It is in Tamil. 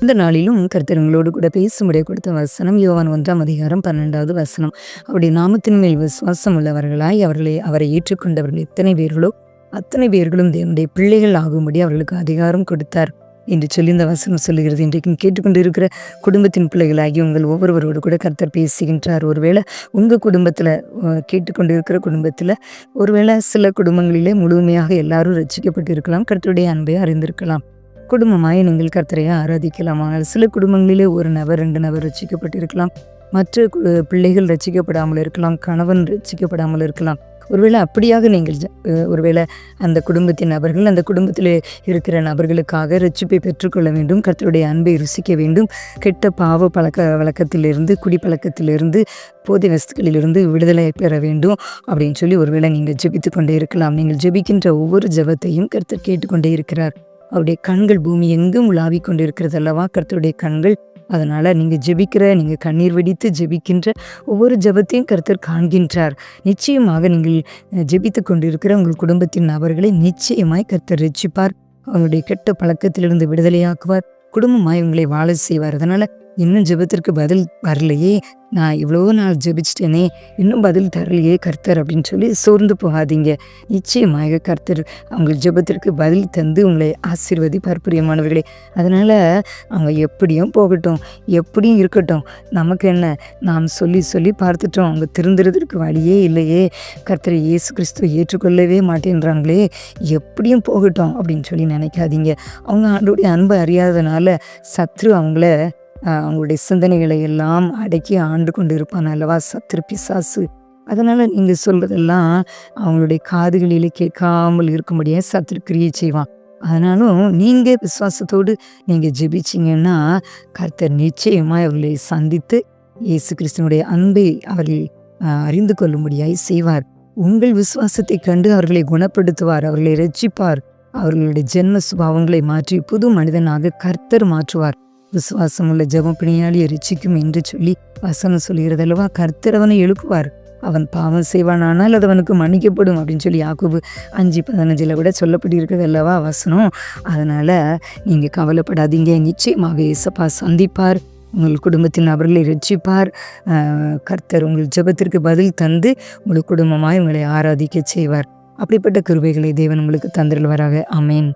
இந்த நாளிலும் கர்த்தர் உங்களோடு கூட பேசும்படியாக கொடுத்த வசனம் யோவான் 1:12 வசனம். அவருடைய நாமத்தின் மேல் விசுவாசம் உள்ளவர்களாய் அவரை ஏற்றுக்கொண்டவர்கள் எத்தனை பேர்களோ அத்தனை பேர்களும் தேவனுடைய பிள்ளைகள் ஆகும்படி அவர்களுக்கு அதிகாரம் கொடுத்தார் என்று சொல்லி இந்த வசனம் சொல்லுகிறது. இன்றைக்கும் கேட்டுக்கொண்டு இருக்கிற குடும்பத்தின் பிள்ளைகளாகி உங்கள் ஒவ்வொருவரோடு கூட கர்த்தர் பேசுகின்றார். ஒருவேளை உங்கள் குடும்பத்தில் கேட்டுக்கொண்டு இருக்கிற குடும்பத்தில் ஒருவேளை சில குடும்பங்களிலே முழுமையாக எல்லாரும் ரட்சிக்கப்பட்டு இருக்கலாம், கர்த்தருடைய அன்பை அறிந்திருக்கலாம். குடும்பமாய் நீங்கள் கர்த்தரையை ஆராதிக்கலாம். ஆனால் சில குடும்பங்களிலே ஒரு நபர் 2 நபர் ரட்சிக்கப்பட்டிருக்கலாம், மற்ற பிள்ளைகள் ரட்சிக்கப்படாமல் இருக்கலாம், கணவன் ரட்சிக்கப்படாமல் இருக்கலாம். ஒருவேளை அப்படியாக நீங்கள் ஒருவேளை அந்த குடும்பத்தின் நபர்கள் அந்த குடும்பத்தில் இருக்கிற நபர்களுக்காக ரட்சிப்பை பெற்றுக்கொள்ள வேண்டும், கர்த்தருடைய அன்பை ருசிக்க வேண்டும், கெட்ட பாவ வழக்கத்திலிருந்து குடிப்பழக்கத்திலிருந்து போதை வஸ்துக்களிலிருந்து விடுதலை பெற வேண்டும் அப்படின்னு சொல்லி ஒருவேளை நீங்கள் ஜெபித்து கொண்டே இருக்கலாம். நீங்கள் ஜெபிக்கின்ற ஒவ்வொரு ஜெபத்தையும் கர்த்தர் கேட்டுக்கொண்டே இருக்கிறார். அவருடைய கண்கள் பூமி எங்கும் உலாவிக் கொண்டு இருக்கிறது அல்லவா கர்த்தருடைய கண்கள். அதனால் நீங்கள் கண்ணீர் வெடித்து ஜெபிக்கின்ற ஒவ்வொரு ஜெபத்தையும் கர்த்தர் காண்கின்றார். நிச்சயமாக நீங்கள் ஜெபித்து கொண்டிருக்கிற உங்கள் குடும்பத்தின் நபர்களை நிச்சயமாய் கர்த்தர் ரட்சிப்பார், அவருடைய கெட்ட பழக்கத்திலிருந்து விடுதலையாக்குவார், குடும்பமாய் உங்களை வாழ செய்வார். அதனால் இன்னும் ஜெபத்திற்கு பதில் வரலையே, நான் இவ்வளோ நாள் ஜெபிச்சிட்டேனே இன்னும் பதில் தரலையே கர்த்தர் அப்படின்னு சொல்லி சோர்ந்து போகாதீங்க. நிச்சயமாக கர்த்தர் அவங்க ஜெபத்திற்கு பதில் தந்து உங்களை ஆசீர்வதிப்பார் பிரியமானவர்களே. அதனால் அவங்க எப்படியும் போகட்டும், எப்படியும் இருக்கட்டும், நமக்கு என்ன, நாம் சொல்லி சொல்லி பார்த்துட்டோம், அவங்க திருந்துறதுக்கு வழியே இல்லையே, கர்த்தரை இயேசு கிறிஸ்துவை ஏற்றுக்கொள்ளவே மாட்டேன்றாங்களே, எப்படியும் போகட்டும் அப்படின்னு சொல்லி நினைக்காதீங்க. அவங்க ஆண்டோடைய அன்பை அறியாதனால சத்ரு அவங்களுடைய சிந்தனைகளை எல்லாம் அடக்கி ஆண்டு கொண்டு இருப்பான் அல்லவா சத்ரு பிசாசு. அதனால் நீங்கள் சொல்வதெல்லாம் அவங்களுடைய காதுகளில் கேட்காமல் இருக்கும்படியாக சத்ரு கிரியை செய்வான். அதனாலும் நீங்கள் விசுவாசத்தோடு நீங்கள் ஜெபிச்சிங்கன்னா கர்த்தர் நிச்சயமாக அவர்களை சந்தித்து இயேசு கிறிஸ்துவனுடைய அன்பை அவர்கள் அறிந்து கொள்ளும்படியாய் செய்வார். உங்கள் விசுவாசத்தை கண்டு அவர்களை குணப்படுத்துவார், அவர்களை ரட்சிப்பார், அவர்களுடைய ஜென்ம சுபாவங்களை மாற்றி புது மனிதனாக கர்த்தர் மாற்றுவார். விசுவாசம் உள்ள ஜெபம் பிணியாளியை ரட்சிக்கும் என்று சொல்லி வசனம் சொல்கிறது அல்லவா. கர்த்தர் அவனை எழுப்புவார், அவன் பாவம் செய்வானால் அது அவனுக்கு மன்னிக்கப்படும் அப்படின்னு சொல்லி யாக்கோபு 5:15 கூட சொல்லப்பட்டு இருக்கிறது அல்லவா வசனம். அதனால் நீங்கள் கவலைப்படாதீங்க, நிச்சயமாக இயேசப்பா சந்திப்பார், உங்கள் குடும்பத்தின் நபர்களை ரட்சிப்பார். கர்த்தர் உங்கள் ஜெபத்திற்கு பதில் தந்து உங்கள் குடும்பமாய் உங்களை ஆராதிக்க செய்வார். அப்படிப்பட்ட கிருபைகளை தேவன் உங்களுக்கு தந்திருவாராக. ஆமென்.